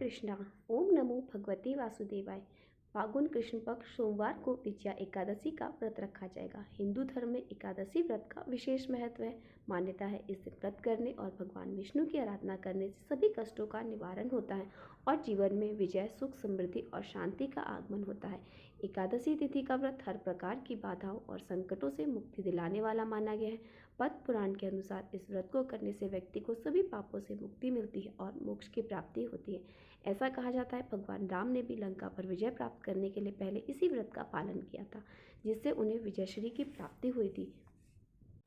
कृष्णा। ओम नमो भगवते वासुदेवाय। फागुन कृष्ण पक्ष सोमवार को विजया एकादशी का व्रत रखा जाएगा। हिंदू धर्म में एकादशी व्रत का विशेष महत्व है। मान्यता है इस दिन व्रत करने और भगवान विष्णु की आराधना करने से सभी कष्टों का निवारण होता है और जीवन में विजय, सुख, समृद्धि और शांति का आगमन होता है। एकादशी तिथि का व्रत हर प्रकार की बाधाओं और संकटों से मुक्ति दिलाने वाला माना गया है। पद्म पुराण के अनुसार इस व्रत को करने से व्यक्ति को सभी पापों से मुक्ति मिलती है और मोक्ष की प्राप्ति होती है। ऐसा कहा जाता है भगवान राम ने भी लंका पर विजय प्राप्त करने के लिए पहले इसी व्रत का पालन किया था, जिससे उन्हें विजयश्री की प्राप्ति हुई थी।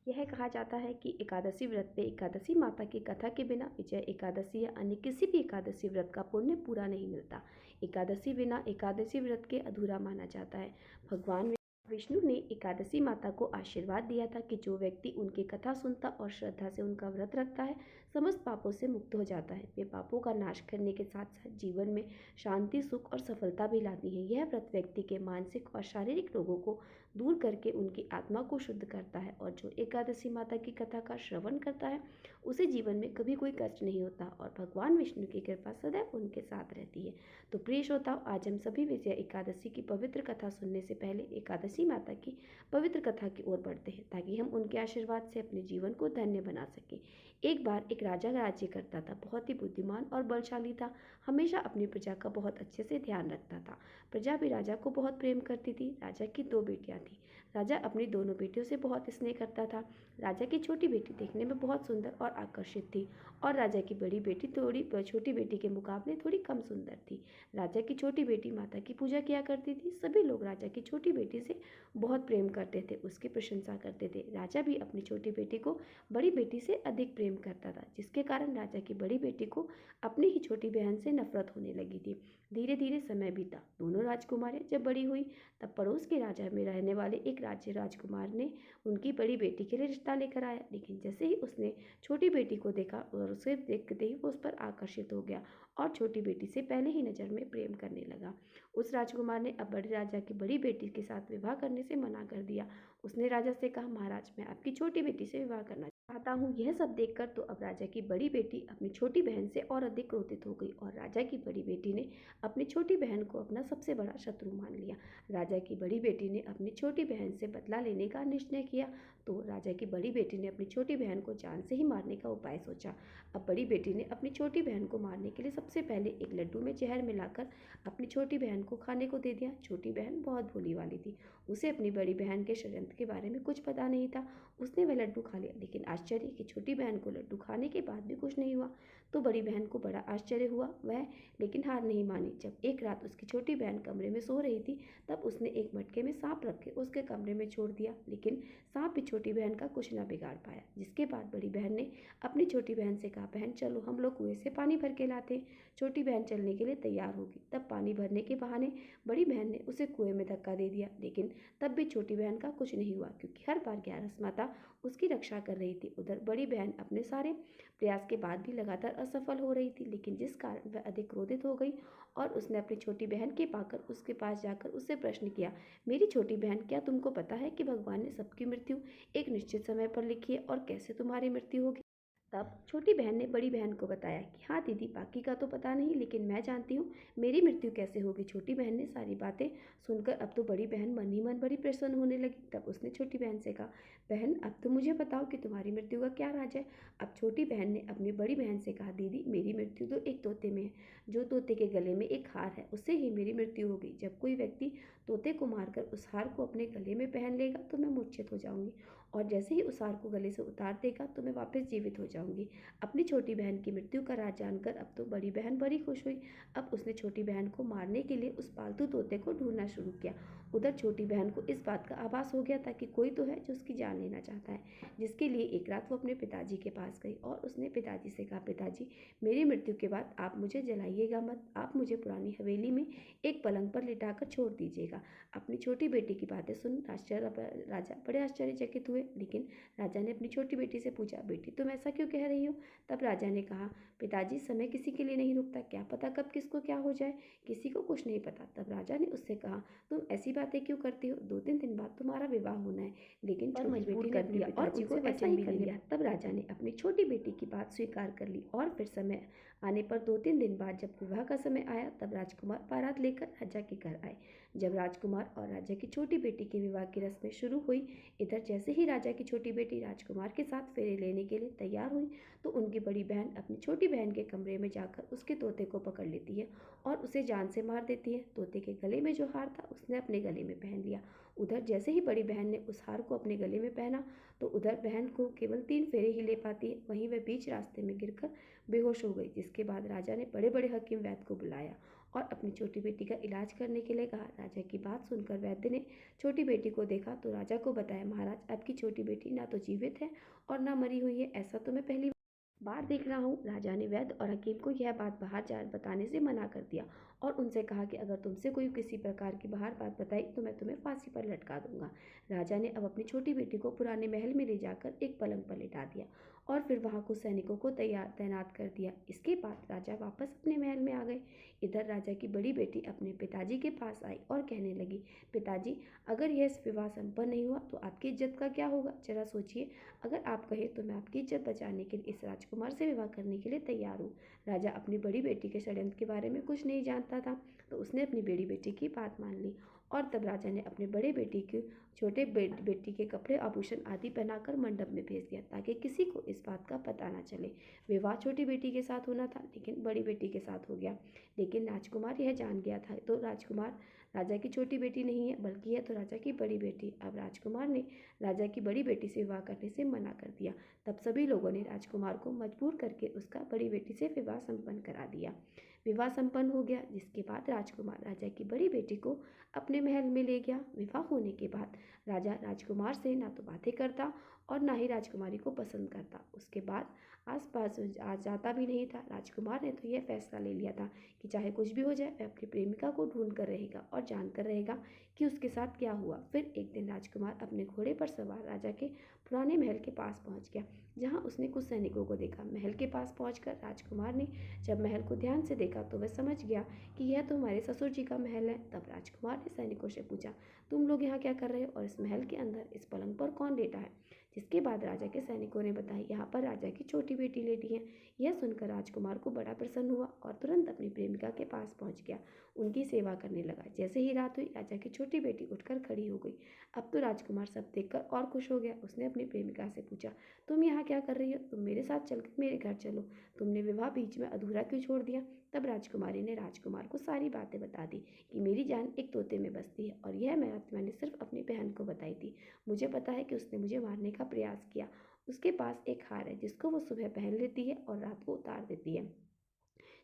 यह कहा जाता है कि एकादशी व्रत पे एकादशी माता की कथा के बिना विजय एकादशी या अन्य किसी भी एकादशी व्रत का पुण्य पूरा नहीं मिलता। एकादशी बिना एकादशी व्रत के अधूरा माना जाता है। भगवान विष्णु ने एकादशी माता को आशीर्वाद दिया था कि जो व्यक्ति उनकी कथा सुनता और श्रद्धा से उनका व्रत रखता है समस्त पापों से मुक्त हो जाता है। वे पापों का नाश करने के साथ साथ जीवन में शांति, सुख और सफलता भी लाती है। यह व्रत व्यक्ति के मानसिक और शारीरिक रोगों को दूर करके उनकी आत्मा को शुद्ध करता है और जो एकादशी माता की कथा का श्रवण करता है उसे जीवन में कभी कोई कष्ट नहीं होता और भगवान विष्णु की कृपा सदैव उनके साथ रहती है। तो प्रिय श्रोताओ, आज हम सभी विजय एकादशी की पवित्र कथा सुनने से पहले एकादशी माता की पवित्र कथा की ओर बढ़ते हैं ताकि हम उनके आशीर्वाद से अपने जीवन को धन्य बना सकें। एक बार एक राजा राज्य करता था। बहुत ही बुद्धिमान और बलशाली था। हमेशा अपनी प्रजा का बहुत अच्छे से ध्यान रखता था। प्रजा भी राजा को बहुत प्रेम करती थी। राजा की दो बेटियां थीं। राजा अपनी दोनों बेटियों से बहुत स्नेह करता था। राजा की छोटी बेटी देखने में बहुत सुंदर और आकर्षित थी और राजा की बड़ी बेटी थोड़ी छोटी बेटी के मुकाबले थोड़ी कम सुंदर थी। राजा की छोटी बेटी माता की पूजा किया करती थी। सभी लोग राजा की छोटी बेटी से बहुत प्रेम करते थे, उसकी प्रशंसा करते थे। राजा भी अपनी छोटी बेटी को बड़ी बेटी से अधिक प्रेम करता था, जिसके कारण राजा की बड़ी बेटी को अपनी ही छोटी बहन से नफरत होने लगी थी। धीरे धीरे समय बीता। दोनों राजकुमारियां जब बड़ी हुई तब पड़ोस के राजा में रहने वाले एक राज्य राजकुमार ने उनकी बड़ी बेटी के लिए रिश्ता लेकर आया। लेकिन जैसे ही उसने छोटी बेटी को देखा और उसे देखते ही वो उस पर आकर्षित हो गया और छोटी बेटी से पहले ही नज़र में प्रेम करने लगा। उस राजकुमार ने अब बड़े राजा की बड़ी बेटी के साथ विवाह करने से मना कर दिया। उसने राजा से कहा, महाराज, मैं आपकी छोटी बेटी से विवाह करना चाहता हूँ। यह सब देखकर तो अब राजा की बड़ी बेटी अपनी छोटी बहन से और अधिक क्रोधित हो गई और राजा की बड़ी बेटी ने अपनी छोटी बहन को अपना सबसे बड़ा शत्रु मान लिया। राजा की बड़ी बेटी ने अपनी छोटी बहन से बदला लेने का निश्चय किया तो राजा की बड़ी बेटी ने अपनी छोटी बहन को जान से ही मारने का उपाय सोचा। अब बड़ी बेटी ने अपनी छोटी बहन को मारने के लिए सबसे पहले एक लड्डू में जहर मिलाकर अपनी छोटी बहन को खाने को दे दिया। छोटी बहन बहुत भोली वाली थी। उसे अपनी बड़ी बहन के षड्यंत्र के बारे में कुछ पता नहीं था। उसने वह लड्डू खा लिया, लेकिन आश्चर्य कि छोटी बहन को लड्डू खाने के बाद भी कुछ नहीं हुआ। तो बड़ी बहन को बड़ा आश्चर्य हुआ, वह लेकिन हार नहीं मानी। जब एक रात उसकी छोटी बहन कमरे में सो रही थी तब उसने एक मटके में सांप रख के उसके कमरे में छोड़ दिया, लेकिन सांप भी छोटी बहन का कुछ न बिगाड़ पाया। जिसके बाद बड़ी बहन ने अपनी छोटी बहन से कहा, बहन चलो हम लोग कुएं से पानी भर के लाते। छोटी बहन चलने के लिए तैयार होगी। तब पानी भरने के बहाने बड़ी बहन ने उसे कुएं में धक्का दे दिया, लेकिन तब भी छोटी बहन का कुछ नहीं हुआ क्योंकि हर बार ग्यारस माता उसकी रक्षा कर रही थी। उधर बड़ी बहन अपने सारे प्रयास के बाद भी लगातार असफल हो रही थी, लेकिन जिस कारण वह अधिक क्रोधित हो गई और उसने अपनी छोटी बहन के पाकर उसके पास जाकर उससे प्रश्न किया, मेरी छोटी बहन, क्या तुमको पता है कि भगवान ने सबकी मृत्यु एक निश्चित समय पर लिखी है और कैसे तुम्हारी मृत्यु होगी? तब छोटी बहन ने बड़ी बहन को बताया कि हाँ दीदी, बाकी का तो पता नहीं, लेकिन मैं जानती हूँ मेरी मृत्यु कैसे होगी। छोटी बहन ने सारी बातें सुनकर अब तो बड़ी बहन मन ही मन बड़ी प्रसन्न होने लगी। तब उसने छोटी बहन से कहा, बहन अब तो मुझे बताओ कि तुम्हारी मृत्यु का क्या राज है। अब छोटी बहन ने अपनी बड़ी बहन से कहा, दीदी मेरी मृत्यु तो एक तोते में है। जो तोते के गले में एक हार है उससे ही मेरी मृत्यु होगी। जब कोई व्यक्ति तोते को मारकर उस हार को अपने गले में पहन लेगा तो मैं मूर्छित हो जाऊंगी और जैसे ही उस हार को गले से उतार देगा तो मैं वापस जीवित हो जाऊंगी। अपनी छोटी बहन की मृत्यु का राज जानकर अब तो बड़ी बहन बड़ी खुश हुई। अब उसने छोटी बहन को मारने के लिए उस पालतू तोते को ढूंढना शुरू किया। उधर छोटी बहन को इस बात का आभास हो गया था कि कोई तो है जो उसकी जान लेना चाहता है, जिसके लिए एक रात वो अपने पिताजी के पास गई और उसने पिताजी से कहा, पिताजी मेरी मृत्यु के बाद आप मुझे जलाइएगा मत, आप मुझे पुरानी हवेली में एक पलंग पर लिटाकर छोड़ दीजिएगा। अपनी छोटी बेटी की बातें सुन राजा बड़े आश्चर्यचकित हुए, लेकिन राजा ने अपनी छोटी बेटी से पूछा, बेटी तुम ऐसा क्यों कह रही हो? तब राजा ने कहा, पिताजी समय किसी के लिए नहीं रुकता, क्या पता कब किसको क्या हो जाए, किसी को कुछ नहीं पता। तब राजा ने उससे कहा, तुम ऐसी बातें क्यों करती हो? 2-3 दिन बाद तुम्हारा विवाह होना है। लेकिन छोटी बेटी ने अपने पिताजी को ऐसा ही कर लिया। तब राजा ने अपनी छोटी बेटी की बात स्वीकार कर ली और फिर समय आने पर 2-3 दिन बाद जब विवाह का समय आया तब राजकुमार बारात लेकर राजा के घर आए। जब राजकुमार और राजा की छोटी बेटी के विवाह की रस्में शुरू हुई, इधर जैसे ही राजा की छोटी बेटी राजकुमार के साथ फेरे लेने के लिए तैयार हुई तो उनकी बड़ी बहन अपनी छोटी बहन के कमरे में जाकर उसके तोते को पकड़ लेती है और उसे जान से मार देती है। तोते के गले में जो हार था उसने अपने गले में पहन लिया। उधर जैसे ही बड़ी बहन ने उस हार को अपने गले में पहना तो उधर बहन को केवल 3 फेरे ही ले पाती है, वहीं वह बीच रास्ते में गिरकर बेहोश हो गई। जिसके बाद राजा ने बड़े बड़े हकीम वैद्य को बुलाया और अपनी छोटी बेटी का इलाज करने के लिए कहा। राजा की बात सुनकर वैद्य ने छोटी बेटी को देखा तो राजा को बताया, महाराज आपकी छोटी बेटी ना तो जीवित है और ना मरी हुई है, ऐसा तो मैं पहली बार देख रहा हूँ। राजा ने वैद्य और हकीम को यह बात बाहर जा बताने से मना कर दिया और उनसे कहा कि अगर तुमसे कोई किसी प्रकार की बाहर बात बताई तो मैं तुम्हें फांसी पर लटका दूंगा। राजा ने अब अपनी छोटी बेटी को पुराने महल में ले जाकर एक पलंग पर लिटा दिया और फिर वहां कुछ सैनिकों को तैनात कर दिया। इसके बाद राजा वापस अपने महल में आ गए। इधर राजा की बड़ी बेटी अपने पिताजी के पास आई और कहने लगी, पिताजी अगर यह विवाह संपन्न नहीं हुआ तो आपकी इज्जत का क्या होगा? जरा सोचिए, अगर आप कहे तो मैं आपकी इज्जत बचाने के लिए इस राजकुमार से विवाह करने के लिए तैयार हूँ। राजा अपनी बड़ी बेटी के षड्यंत्र के बारे में कुछ नहीं जानता था तो उसने अपनी बड़ी बेटी की बात मान ली और तब राजा ने अपने बड़े बेटी की छोटे बेटी के कपड़े आभूषण आदि पहनाकर मंडप में भेज दिया ताकि किसी को इस बात का पता ना चले। विवाह छोटी बेटी के साथ होना था लेकिन बड़ी बेटी के साथ हो गया। लेकिन राजकुमार यह जान गया था तो राजकुमार राजा की छोटी बेटी नहीं है बल्कि यह तो राजा की बड़ी बेटी। अब राजकुमार ने राजा की बड़ी बेटी से विवाह करने से मना कर दिया। तब सभी लोगों ने राजकुमार को मजबूर करके उसका बड़ी बेटी से विवाह संपन्न करा दिया। विवाह संपन्न हो गया जिसके बाद राजकुमार राजा की बड़ी बेटी को अपने महल में ले गया। विवाह होने के बाद राजा राजकुमार से ना तो बातें करता और ना ही राजकुमारी को पसंद करता। उसके बाद आसपास आ जाता भी नहीं था। राजकुमार ने तो यह फैसला ले लिया था कि चाहे कुछ भी हो जाए वह अपनी प्रेमिका को ढूंढ कर रहेगा और जान कर रहेगा कि उसके साथ क्या हुआ। फिर एक दिन राजकुमार अपने घोड़े पर सवार राजा के पुराने महल के पास पहुंच गया जहां उसने कुछ सैनिकों को देखा। महल के पास पहुंचकर राजकुमार ने जब महल को ध्यान से देखा तो वह समझ गया कि यह तो हमारे ससुर जी का महल है। तब राजकुमार ने सैनिकों से पूछा, तुम लोग यहाँ क्या कर रहे हो और इस महल के अंदर इस पलंग पर कौन लेटा है? जिसके बाद राजा के सैनिकों ने बताया, यहाँ पर राजा की छोटी बेटी लेटी है। यह सुनकर राजकुमार को बड़ा प्रसन्न हुआ और तुरंत अपनी प्रेमिका के पास पहुंच गया, उनकी सेवा करने लगा। जैसे ही रात हुई राजा की छोटी बेटी उठकर खड़ी हो गई। अब तो राजकुमार सब देखकर और खुश हो गया। उसने अपनी प्रेमिका से पूछा, तुम यहाँ क्या कर रही हो? तुम मेरे साथ चलकर मेरे घर चलो, तुमने विवाह बीच में अधूरा क्यों छोड़ दिया? तब राजकुमारी ने राजकुमार को सारी बातें बता दी कि मेरी जान एक तोते में बसती है और यह मैंने सिर्फ अपनी बहन को बताई थी। मुझे पता है कि उसने मुझे मारने का प्रयास किया। उसके पास एक हार है जिसको वो सुबह पहन लेती है और रात को उतार देती है।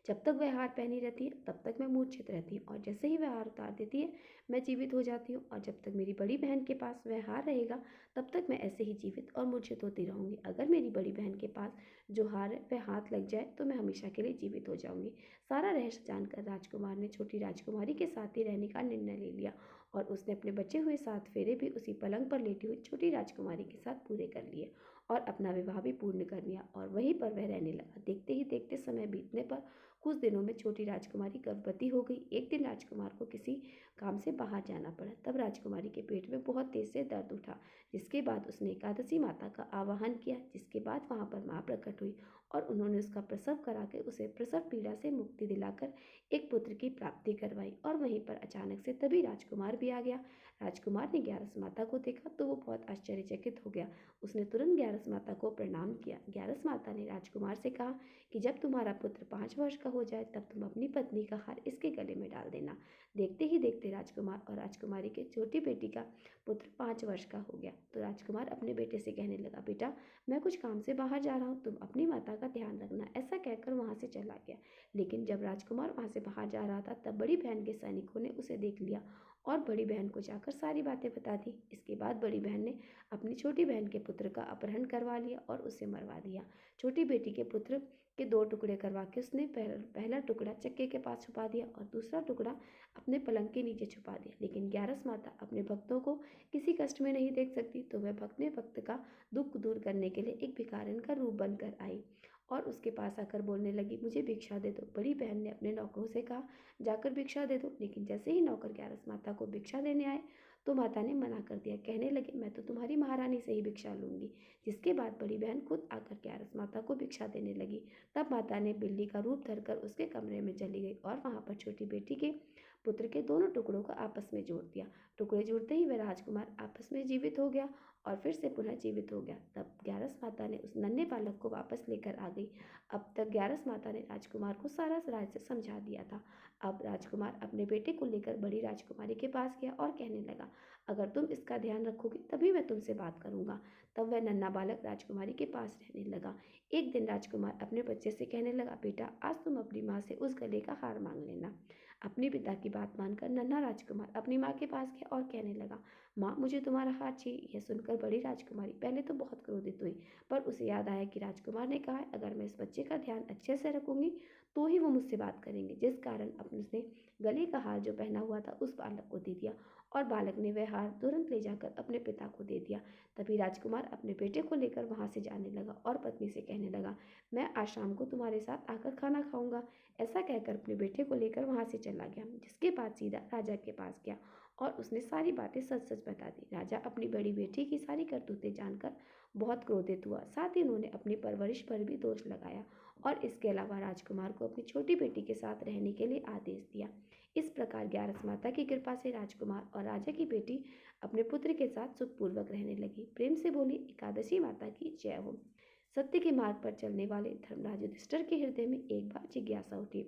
जब तक वह हार पहनी रहती है तब तक मैं मूर्छित रहती हूँ और जैसे ही वह हार उतार देती है मैं जीवित हो जाती हूँ और जब तक मेरी बड़ी बहन के पास वह हार रहेगा तब तक मैं ऐसे ही जीवित और मूर्छित होती रहूँगी। अगर मेरी बड़ी बहन के पास जो हार है वह हाथ लग जाए तो मैं हमेशा के लिए जीवित हो जाऊँगी। सारा रहस्य जानकर राजकुमार ने छोटी राजकुमारी के साथ ही रहने का निर्णय ले लिया और उसने अपने बचे हुए 7 फेरे भी उसी पलंग पर लेटी हुई छोटी राजकुमारी के साथ पूरे कर लिए और अपना विवाह भी पूर्ण कर लिया और वहीं पर वह रहने लगा। देखते ही देखते समय बीतने पर कुछ दिनों में छोटी राजकुमारी गर्भवती हो गई। एक दिन राजकुमार को किसी काम से बाहर जाना पड़ा। तब राजकुमारी के पेट में बहुत तेज से दर्द उठा, जिसके बाद उसने एकादशी माता का आवाहन किया। जिसके बाद वहां पर माँ प्रकट हुई और उन्होंने उसका प्रसव करा के उसे प्रसव पीड़ा से मुक्ति दिलाकर एक पुत्र की प्राप्ति करवाई। और वहीं पर अचानक से तभी राजकुमार भी आ गया। राजकुमार ने ग्यारस माता को देखा तो वो बहुत आश्चर्यचकित हो गया। उसने तुरंत ग्यारस माता को प्रणाम किया। ग्यारस माता ने राजकुमार से कहा कि जब तुम्हारा पुत्र 5 वर्ष का हो जाए तब तुम अपनी पत्नी का हार इसके गले में डाल देना। देखते ही देखते राजकुमार और राजकुमारी के छोटी बेटी का पुत्र 5 वर्ष का हो गया। तो राजकुमार अपने बेटे से कहने लगा, बेटा मैं कुछ काम से बाहर जा रहा हूँ, तुम अपनी माता का ध्यान रखना। ऐसा कहकर वहां से चला गया। लेकिन जब राजकुमार वहां से बाहर जा रहा था तब बड़ी बहन के सैनिकों ने उसे देख लिया और बड़ी बहन को जाकर सारी बातें बता दी। इसके बाद बड़ी बहन ने अपनी छोटी बहन के पुत्र का अपहरण करवा लिया और उसे मरवा दिया। छोटी बेटी के पुत्र के 2 टुकड़े करवा के उसने पहला टुकड़ा चक्के के पास छुपा दिया और दूसरा टुकड़ा अपने पलंग के नीचे छुपा दिया। लेकिन ग्यारस माता अपने भक्तों को किसी कष्ट में नहीं देख सकती तो वह अपने भक्त का दुख दूर करने के लिए एक भिखारिन का रूप बनकर आई और उसके पास आकर बोलने लगी, मुझे भिक्षा दे दो। बड़ी बहन ने अपने नौकरों से कहा, जाकर भिक्षा दे दो। लेकिन जैसे ही नौकर ग्यारस माता को भिक्षा देने आए तो माता ने मना कर दिया। कहने लगे, मैं तो तुम्हारी महारानी से ही भिक्षा लूंगी। जिसके बाद बड़ी बहन खुद आकर ग्यारस माता को भिक्षा देने लगी। तब माता ने बिल्ली का रूप धरकर उसके कमरे में चली गई और वहां पर छोटी बेटी के पुत्र के दोनों टुकड़ों को आपस में जोड़ दिया। टुकड़े जुड़ते ही वह राजकुमार आपस में जीवित हो गया और फिर से पुनः जीवित हो गया। तब ग्यारस माता ने उस नन्हे बालक को वापस लेकर आ गई। अब तक ग्यारस माता ने राजकुमार को सारा राज्य समझा दिया था। अब राजकुमार अपने बेटे को लेकर बड़ी राजकुमारी के पास गया और कहने लगा, अगर तुम इसका ध्यान रखोगी तभी मैं तुमसे बात करूंगा। तब वह नन्हा बालक राजकुमारी के पास रहने लगा। एक दिन राजकुमार अपने बच्चे से कहने लगा, बेटा आज तुम अपनी माँ से उस गले का हार मांग लेना। अपने पिता की बात मानकर नन्हा राजकुमार अपनी माँ के पास गया और कहने लगा, माँ मुझे तुम्हारा हार चाहिए। यह सुनकर बड़ी राजकुमारी पहले तो बहुत क्रोधित हुई, पर उसे याद आया कि राजकुमार ने कहा है अगर मैं इस बच्चे का ध्यान अच्छे से रखूंगी तो ही वो मुझसे बात करेंगे। जिस कारण उसने गले का हार जो पहना हुआ था उस बालक को दे दिया और बालक ने वह हार तुरंत ले जाकर अपने पिता को दे दिया। तभी राजकुमार अपने बेटे को लेकर वहां से जाने लगा और पत्नी से कहने लगा, मैं आज शाम को तुम्हारे साथ आकर खाना खाऊंगा। ऐसा कहकर अपने बेटे को लेकर वहां से चला गया। जिसके बाद सीधा राजा के पास गया और उसने सारी बातें सच सच बता दी। राजा अपनी बड़ी बेटी की सारी करतूतें जानकर बहुत क्रोधित हुआ। साथ ही उन्होंने अपनी परवरिश पर भी दोष लगाया और इसके अलावा राजकुमार को अपनी छोटी बेटी के साथ रहने के लिए आदेश दिया। इस प्रकार ग्यारस माता की कृपा से राजकुमार और राजा की बेटी अपने पुत्र के साथ सुखपूर्वक रहने लगी। प्रेम से बोली एकादशी माता की जय हो। सत्य के मार्ग पर चलने वाले धर्मराज युधिष्ठिर के हृदय में एक बार जिज्ञासा उठी।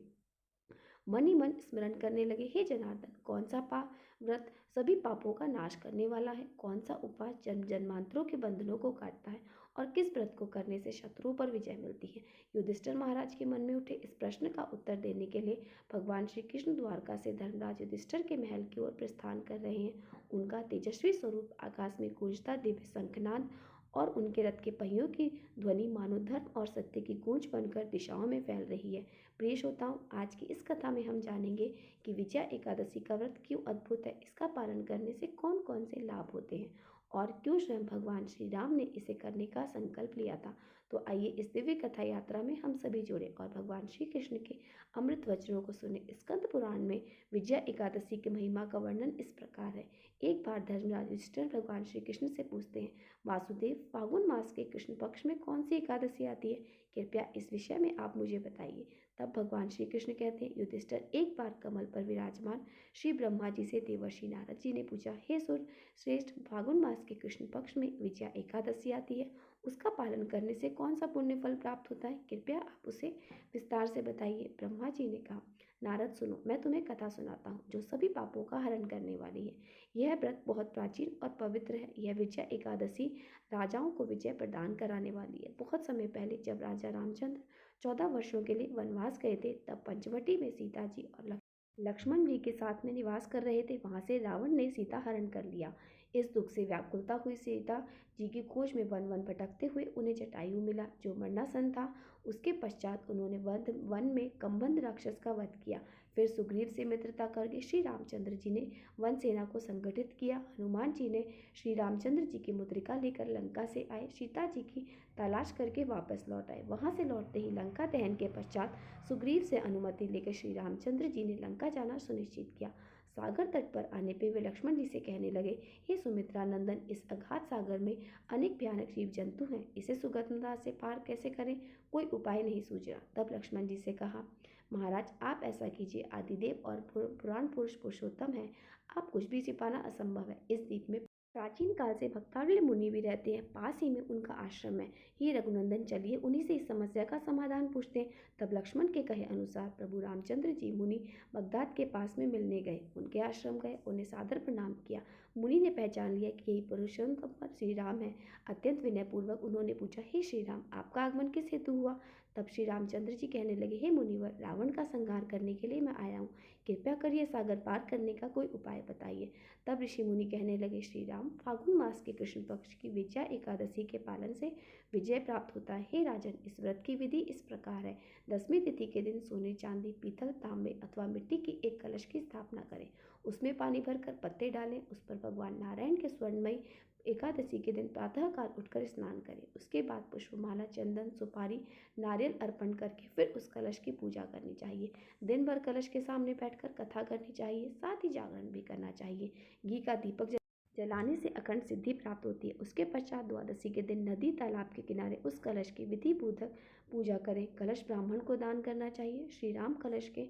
मन ही मन स्मरण करने लगे, हे जनार्दन, कौन सा व्रत सभी पापों का नाश करने वाला है? कौन सा उपवास जन्म जन्मांतरों के बंधनों को काटता है? और किस व्रत को करने से शत्रुओं पर विजय मिलती है? युधिष्ठिर महाराज के मन में उठे इस प्रश्न का उत्तर देने के लिए भगवान श्री कृष्ण द्वारका से धर्मराज युधिष्ठिर के महल की ओर प्रस्थान कर रहे हैं। उनका तेजस्वी स्वरूप आकाश में गूंजता दिव्य शंखनाद और उनके रथ के पहियों की ध्वनि मानो धर्म और सत्य की गूंज बनकर दिशाओं में फैल रही है। प्रिय श्रोताओं, आज की इस कथा में हम जानेंगे कि विजया एकादशी का व्रत क्यों अद्भुत है, इसका पालन करने से कौन कौन से लाभ होते हैं और क्यों स्वयं भगवान श्री राम ने इसे करने का संकल्प लिया था। तो आइए इस दिव्य कथा यात्रा में हम सभी जुड़े और भगवान श्री कृष्ण के अमृत वचनों को सुने। स्कंद पुराण में विजया एकादशी की महिमा का वर्णन इस प्रकार है। एक बार धर्मराज युधिष्ठिर भगवान श्री कृष्ण से पूछते हैं, वासुदेव, फागुन मास के कृष्ण पक्ष में कौन सी एकादशी आती है? कृपया इस विषय में आप मुझे बताइए। तब भगवान श्री कृष्ण कहते हैं, युधिष्ठिर, एक बार कमल पर विराजमान श्री ब्रह्मा जी से देवर्षि नारद जी ने पूछा, हे सुर श्रेष्ठ, फागुन मास के कृष्ण पक्ष में विजया एकादशी आती है, उसका पालन करने से कौन सा पुण्य फल प्राप्त होता है? कृपया आप उसे विस्तार से बताइए। ब्रह्मा जी ने कहा, नारद सुनो, मैं तुम्हें कथा सुनाता हूँ जो सभी पापों का हरण करने वाली है। यह व्रत बहुत प्राचीन और पवित्र है। यह विजया एकादशी राजाओं को विजय प्रदान कराने वाली है। बहुत समय पहले जब राजा रामचंद्र 14 वर्षों के लिए वनवास गए थे, तब पंचवटी में सीता जी और लक्ष्मण जी के साथ में निवास कर रहे थे। वहां से रावण ने सीता हरण कर लिया। इस दुख से व्याकुलता हुई सीता जी की खोज में वन वन भटकते हुए उन्हें जटायु मिला, जो मरणासन था। उसके पश्चात उन्होंने वन में कंबंध राक्षस का वध किया। फिर सुग्रीव से मित्रता करके श्री रामचंद्र जी ने वन सेना को संगठित किया। हनुमान जी ने श्री रामचंद्र जी की मुद्रिका लेकर लंका से आए, सीता जी की तलाश करके वापस लौट आए। वहां से लौटते ही लंका दहन के पश्चात सुग्रीव से अनुमति लेकर श्री रामचंद्र जी ने लंका जाना सुनिश्चित किया। सागर तट पर आने पे वे लक्ष्मण जी से कहने लगे, हे सुमित्रा नंदन, इस अगाध सागर में अनेक भयानक जीव जंतु हैं, इसे सुगमता से पार कैसे करें? कोई उपाय नहीं सूझ रहा। तब लक्ष्मण जी से कहा, महाराज आप ऐसा कीजिए, आदिदेव और पुराण पुरुष पुरुषोत्तम है, आप कुछ भी छिपाना असंभव है। इस द्वीप में प्राचीन काल से भक्तावली मुनि भी रहते हैं, पास ही में उनका आश्रम है। ये रघुनंदन, चलिए उन्हीं से इस समस्या का समाधान पूछते हैं। तब लक्ष्मण के कहे अनुसार प्रभु रामचंद्र जी मुनि बगदाद के पास में मिलने गए। उनके आश्रम गए, उन्हें सादर प्रणाम किया। मुनि ने पहचान लिया कि यही पुरुषोत्तम श्री राम है। अत्यंत विनयपूर्वक उन्होंने पूछा, हे श्री राम, आपका आगमन किस हेतु हुआ? तब श्री रामचंद्र जी कहने लगे, हे मुनिवर, रावण का संहार करने के लिए मैं आया हूँ। कृपया करिए सागर पार करने का कोई उपाय बताइए। तब ऋषि मुनि कहने लगे, श्री राम, फागुन मास के कृष्ण पक्ष की विजया एकादशी के पालन से विजय प्राप्त होता है। हे राजन, इस व्रत की विधि इस प्रकार है। 10वीं तिथि के दिन सोने, चांदी, पीतल, तांबे अथवा मिट्टी की एक कलश की स्थापना करें। उसमें पानी भरकर पत्ते डालें। उस पर भगवान नारायण के स्वर्णमयी एकादशी के दिन प्रातःकाल उठकर स्नान करें। उसके बाद पुष्पमाला, चंदन, सुपारी, नारियल अर्पण करके फिर उस कलश की पूजा करनी चाहिए। दिन भर कलश के सामने बैठकर कथा करनी चाहिए, साथ ही जागरण भी करना चाहिए। घी का दीपक जलाने से अखंड सिद्धि प्राप्त होती है। उसके पश्चात द्वादशी के दिन नदी तालाब के किनारे उस कलश की विधि पूर्वक पूजा करें। कलश ब्राह्मण को दान करना चाहिए। श्री राम कलश के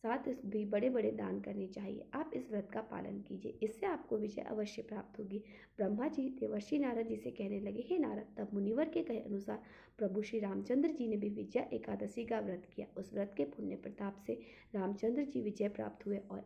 साथ इस भी बड़े बड़े दान करने चाहिए। आप इस व्रत का पालन कीजिए, इससे आपको विजय अवश्य प्राप्त होगी। ब्रह्मा जी देवर्षि नारद जी से कहने लगे, हे नारद, तब मुनिवर के कहे अनुसार प्रभु श्री रामचंद्र जी ने भी विजया एकादशी का व्रत किया। उस व्रत के पुण्य प्रताप से रामचंद्र जी विजय प्राप्त हुए और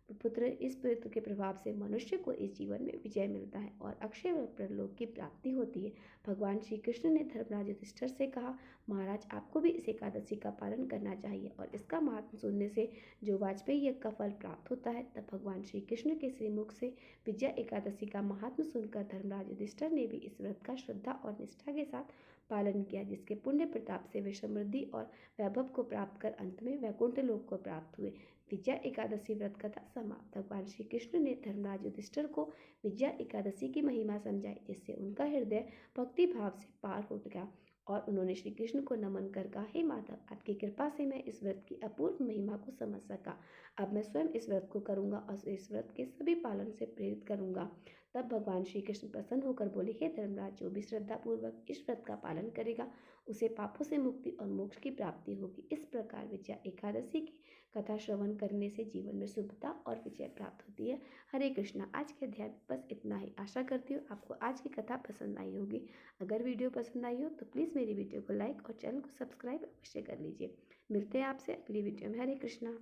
इस पुत्र के प्रभाव से मनुष्य को इस जीवन में विजय मिलता है और अक्षय परलोक की प्राप्ति होती है। भगवान श्री कृष्ण ने धर्मराज युधिष्ठिर से कहा, महाराज, आपको भी इस एकादशी का पालन करना चाहिए और इसका महात्म सुनने से जो वाजपेयी यज्ञ का फल प्राप्त होता है। तब भगवान श्री कृष्ण के श्रीमुख से विजया एकादशी का महात्म सुनकर धर्मराज युधिष्ठिर ने भी इस व्रत का श्रद्धा और निष्ठा के साथ पालन किया, जिसके पुण्य प्रताप से वे समृद्धि और वैभव को प्राप्त कर अंत में वैकुंठ लोक को प्राप्त हुए। विजया एकादशी व्रत कथा समाप्त। भगवान श्री कृष्ण ने धर्मराज युधिष्ठिर को विजया एकादशी की महिमा समझाई, जिससे उनका हृदय भक्ति भाव से पार उठ गया और उन्होंने श्री कृष्ण को नमन कर कहा, हे माधव, आपकी कृपा से मैं इस व्रत की अपूर्व महिमा को समझ सका। अब मैं स्वयं इस व्रत को करूंगा और इस व्रत के सभी पालन से प्रेरित करूंगा। तब भगवान श्री कृष्ण प्रसन्न होकर बोले, हे धर्मराज, जो भी श्रद्धा पूर्वक इस व्रत का पालन करेगा उसे पापों से मुक्ति और मोक्ष की प्राप्ति होगी। इस प्रकार विजया एकादशी की कथा श्रवण करने से जीवन में शुभता और विजय प्राप्त होती है। हरे कृष्णा। आज के अध्याय में बस इतना ही। आशा करती हूँ आपको आज की कथा पसंद आई होगी। अगर वीडियो पसंद आई हो तो प्लीज़ मेरी वीडियो को लाइक और चैनल को सब्सक्राइब अवश्य कर लीजिए। मिलते हैं आपसे अगली वीडियो में। हरे कृष्णा।